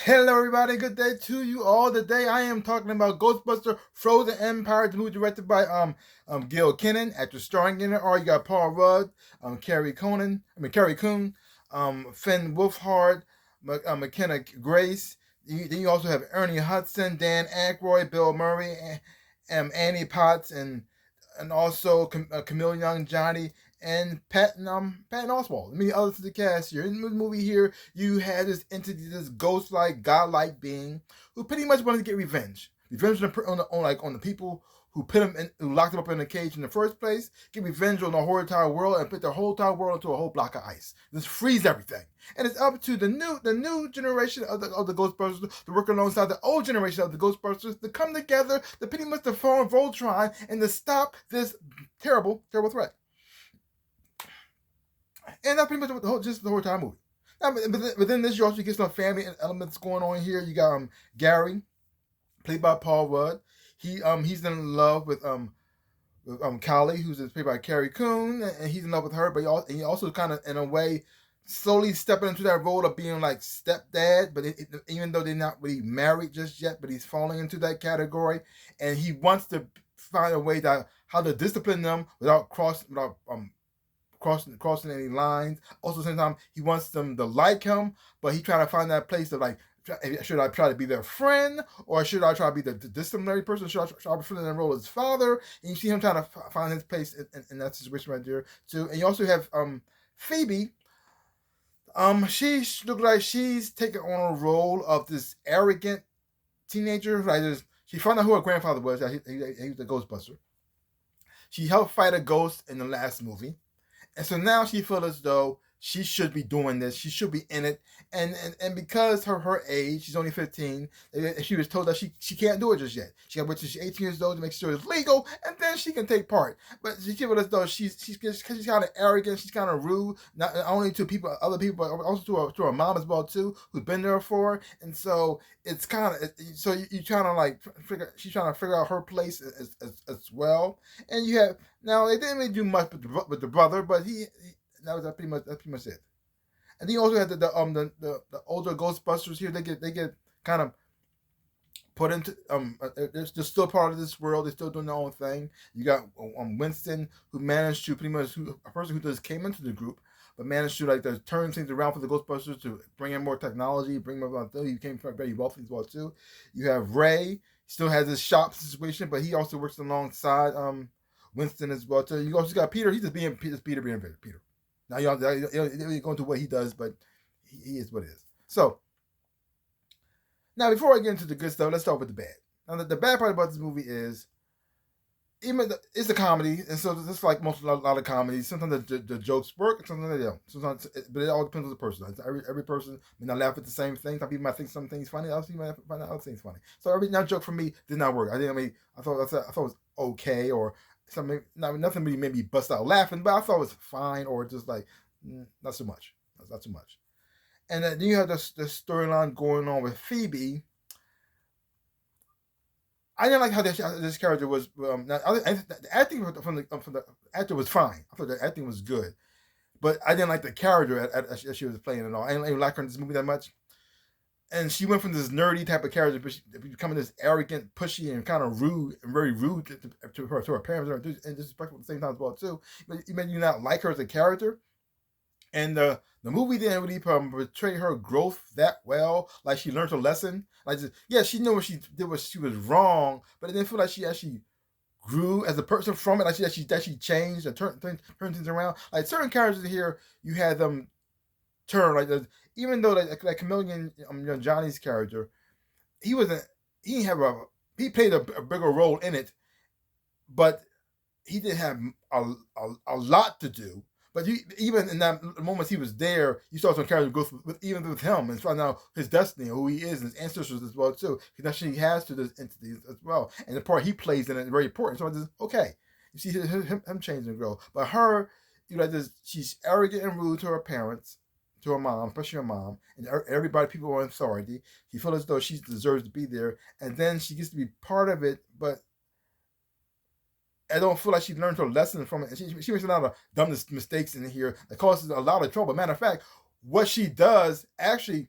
Hello, everybody. Good day to you all. Today, I am talking about Ghostbuster: Frozen Empire, the movie directed by Gil Kinnan, actor starring in it. Or you got Paul Rudd, Carrie Coon, Finn Wolfhard, McKenna Grace. Then you also have Ernie Hudson, Dan Aykroyd, Bill Murray, and Annie Potts, and also Camille Young, Johnny, and Patton Oswalt. Many others to the cast here. In the movie here, you had this entity, this ghost-like, godlike being who pretty much wanted to get revenge. Revenge on the people who put him in, who locked him up in a cage in the first place. Get revenge on the whole entire world and put the whole entire world into a whole block of ice. Just freeze everything. And it's up to the new generation of the Ghostbusters to work alongside the old generation of the Ghostbusters to come together to pretty much to form Voltron and to stop this terrible threat. And that's pretty much the whole entire movie. Now, within this, you also get some family elements going on here. You got Gary, played by Paul Rudd. He's in love with Callie, who's played by Carrie Coon, and he's in love with her. But he also kind of, in a way, slowly stepping into that role of being like stepdad. But even though they're not really married just yet, but he's falling into that category, and he wants to find a way how to discipline them without crossing any lines. Also, sometimes he wants them to like him, but he trying to find that place of like, should I try to be their friend, or should I try to be the disciplinary person? Should I try to fill in the role as father? And you see him trying to find his place in that situation right there too. And you also have Phoebe. She looks like she's taking on a role of this arrogant teenager. Like she found out who her grandfather was. He was the Ghostbuster. She helped fight a ghost in the last movie. And so now she feels as though she should be doing this. She should be in it. And because her age, she's only 15, she was told that she can't do it just yet. She got to wait till she's 18 years old to make sure it's legal, and then she can take part. But she feels as though she's kind of arrogant, she's kind of rude, not only to other people, but also to her mom as well too, who's been there for her. And so it's kind of, so you trying to like she's trying to figure out her place as well. And you have, now they didn't really do much with the brother, but that's pretty much it. And then you also have the older Ghostbusters here. They get kind of put into they're still part of this world. They're still doing their own thing. You got Winston, who managed to a person who just came into the group, but managed to turn things around for the Ghostbusters to bring in more technology, bring them up. He became very wealthy as well too. You have Ray, still has his shop situation, but he also works alongside Winston as well too. You also got Peter. He's just Peter being Peter. Now y'all go into what he does, but he is what it is. So now, before I get into the good stuff, let's start with the bad. Now, the bad part about this movie is, it's a comedy, and so just like a lot of comedies, sometimes the jokes work, sometimes they don't. But it all depends on the person. Every person may not laugh at the same thing. Some people might think some things funny, other people might find other things funny. So every joke for me did not work. I thought it was okay, or something. Nothing really made me bust out laughing, but I thought it was fine, or just like not so much. Not too much. And then you have this storyline going on with Phoebe. I didn't like how this character was. The acting from the actor was fine. I thought the acting was good, but I didn't like the character as she was playing at all. I didn't like her in this movie that much. And she went from this nerdy type of character to becoming this arrogant, pushy, and kind of rude, and very rude to her parents, and disrespectful at the same time as well too. But you may not like her as a character. And the movie didn't really portray her growth that well. Like she learned her lesson. Like, she knew what she did, what she was wrong, but it didn't feel like she actually grew as a person from it. Like she changed and turned things around. Like certain characters here, you had them turn. Like even though like Chameleon, Johnny's character, he played a bigger role in it, but he didn't have a lot to do. But even in that moments he was there, you saw some character growth even with him and find out his destiny, who he is, and his ancestors as well too. Because he has to this entity as well, and the part he plays in it is very important. So it's just, okay, you see him change and grow. But her, she's arrogant and rude to her parents, to her mom, especially her mom, and everybody, people are in authority. She feels as though she deserves to be there, and then she gets to be part of it, but I don't feel like she learned her lesson from it. And she makes a lot of dumb mistakes in here that causes a lot of trouble. Matter of fact, what she does actually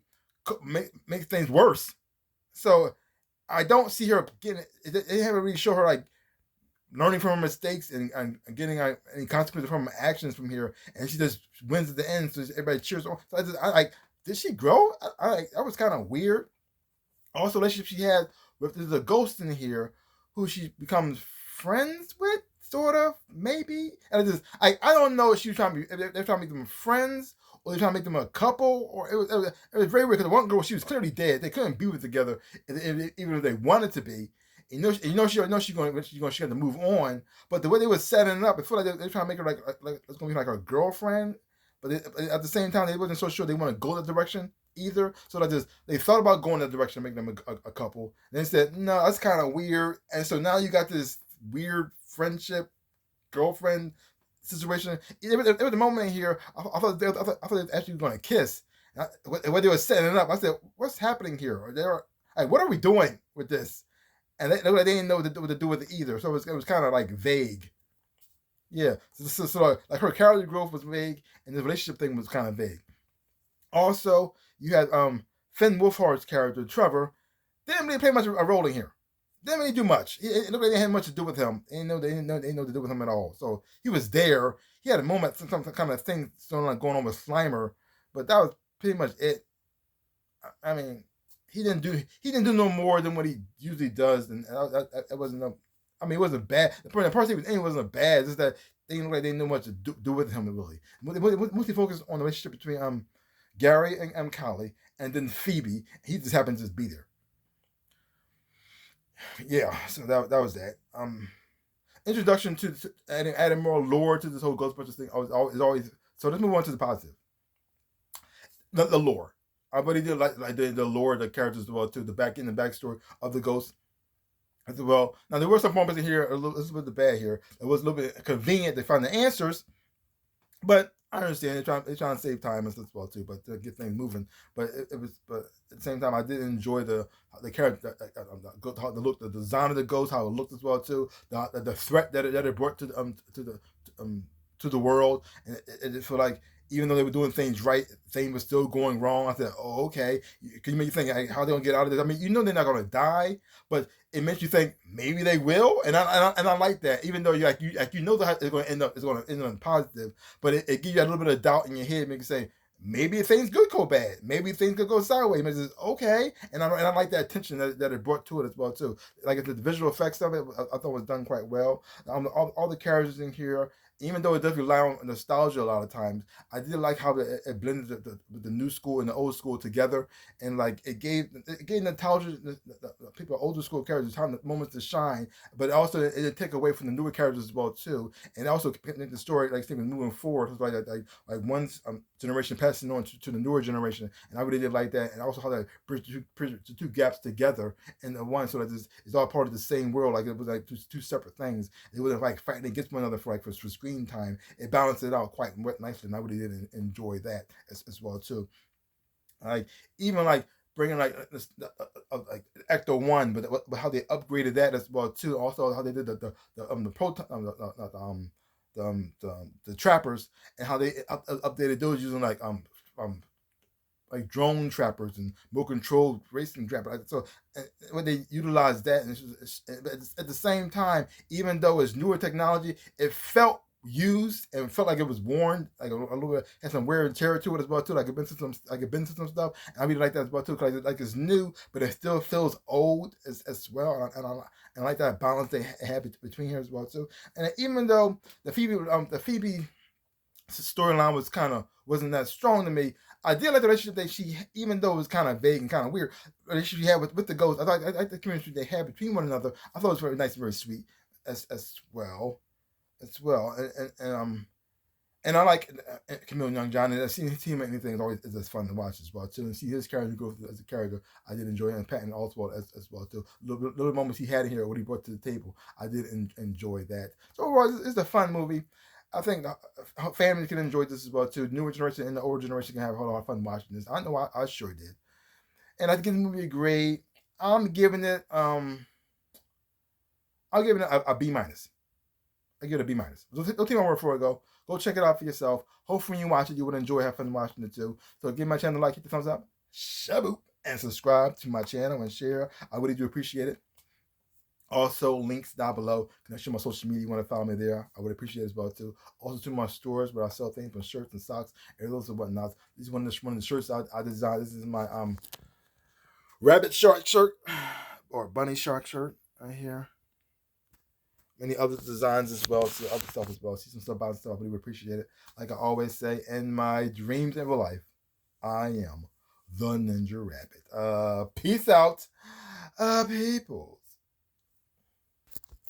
make things worse. So I don't see her getting. They haven't really show her like learning from her mistakes and getting any consequences from her actions from here, and she just wins at the end. So everybody cheers on. So I like. Did she grow? That was kind of weird. Also, relationship she had with there's a ghost in here who she becomes friends with, sort of, maybe. And I don't know if she was trying to be, if they're trying to make them friends or they're trying to make them a couple, or it was very weird because the one girl, she was clearly dead. They couldn't be with together even if they wanted to be. She's going to move on, but the way they were setting it up, I feel like they're trying to make her like it's going to be like her girlfriend, but at the same time they wasn't so sure they want to go that direction either. So they thought about going that direction, making them a couple. Then they said, no, that's kind of weird. And so now you got this weird friendship, girlfriend situation. There was a moment in here, I thought they were actually going to kiss. When they were setting it up, I said, what's happening here? Like, what are we doing with this? And they didn't know what to do with it either. So it was kind of like vague. Yeah. So like her character growth was vague, and the relationship thing was kind of vague. Also, you had Finn Wolfhard's character, Trevor. They didn't really play much of a role in here. They didn't really do much. It looked like they didn't have much to do with him. They didn't know what to do with him at all. So he was there. He had a moment, some kind of thing going on with Slimer, but that was pretty much it. I mean, he didn't do no more than what he usually does, and it wasn't. I mean, it wasn't bad. The person he was in wasn't bad. It's just that they didn't look like they didn't know what to do with him really. Mostly focused on the relationship between Gary and Callie, and then Phoebe. He just happens to just be there. Yeah, so that was that. Introduction to adding more lore to this whole Ghostbusters thing is always. So let's move on to the positive. The lore. I really did like the lore, the characters as well too, the backstory of the ghost as well. Now there were some moments in here, a little bit bad here. It was a little bit convenient to find the answers, but I understand they're trying to save time as well too, but to get things moving. But but at the same time, I did enjoy the character, the look, the design of the ghost, how it looked as well too, the threat that it brought to the world, and it felt like even though they were doing things right, things were still going wrong. I said, "Oh, okay." Can you make you think like, how they gonna get out of this? I mean, they're not gonna die, but it makes you think maybe they will, and I like that. Even though that it's going to end up positive, but it gives you a little bit of doubt in your head, make you say maybe things could go bad, maybe things could go sideways. Maybe it's okay, and I like that tension that it brought to it as well too. Like the visual effects of it, I thought was done quite well. All the characters in here, even though it does rely on nostalgia a lot of times, I did like how it blended the new school and the old school together, and like it gave nostalgia the people older school characters time moments to shine, but also it did take away from the newer characters as well too, and also make the story like things moving forward. It was like one generation passing on to the newer generation, and I really did like that, and also how that bridged the two gaps together in the one, so that it's all part of the same world. Like it was like two separate things. It wasn't like fighting against one another for screen time. It balanced it out quite nicely, and I really did enjoy that as well too. Like even like bringing like Ecto 1, but how they upgraded that as well too. Also how they did the trappers, and how they updated those using like drone trappers and more controlled racing trappers. So when they utilized that, and at the same time, even though it's newer technology, it felt used and felt like it was worn, like a little bit, had some wear and tear to it as well too. Like it been to some stuff, and I really like that as well too. Because like it's new, but it still feels old as well. And I like that balance they have between here as well too. And even though the Phoebe storyline wasn't that strong to me, I did like the relationship that she, even though it was kind of vague and kind of weird, the relationship she had with the ghost. I like the community they had between one another. I thought it was very nice and very sweet as well. And I like Camille Young John, and seeing him make anything is just fun to watch as well too. And see his character growth as a character, I did enjoy, and Patton Oswalt as well too. Little moments he had in here, what he brought to the table, I did enjoy that. So overall, it's a fun movie. I think families can enjoy this as well too. Newer generation and the older generation can have a lot of fun watching this. I know I sure did, and I give the movie a grade. I'm giving it I'll give it a B minus. I give it a B minus. Don't take my word for it. Go check it out for yourself. Hopefully, when you watch it, you would enjoy, have fun watching it too. So give my channel a like, hit the thumbs up, shaboop, and subscribe to my channel and share. I really do appreciate it. Also, links down below. Connection to my social media. You want to follow me there? I would appreciate it as well too. Also, to my stores where I sell things from shirts and socks, and those and whatnot. This is one of the shirts I designed. This is my rabbit shark shirt or bunny shark shirt right here. Many other designs as well, see other stuff as well. See some stuff about stuff. I really appreciate it. Like I always say, in my dreams and real life, I am the Ninja Rabbit. Peace out, people.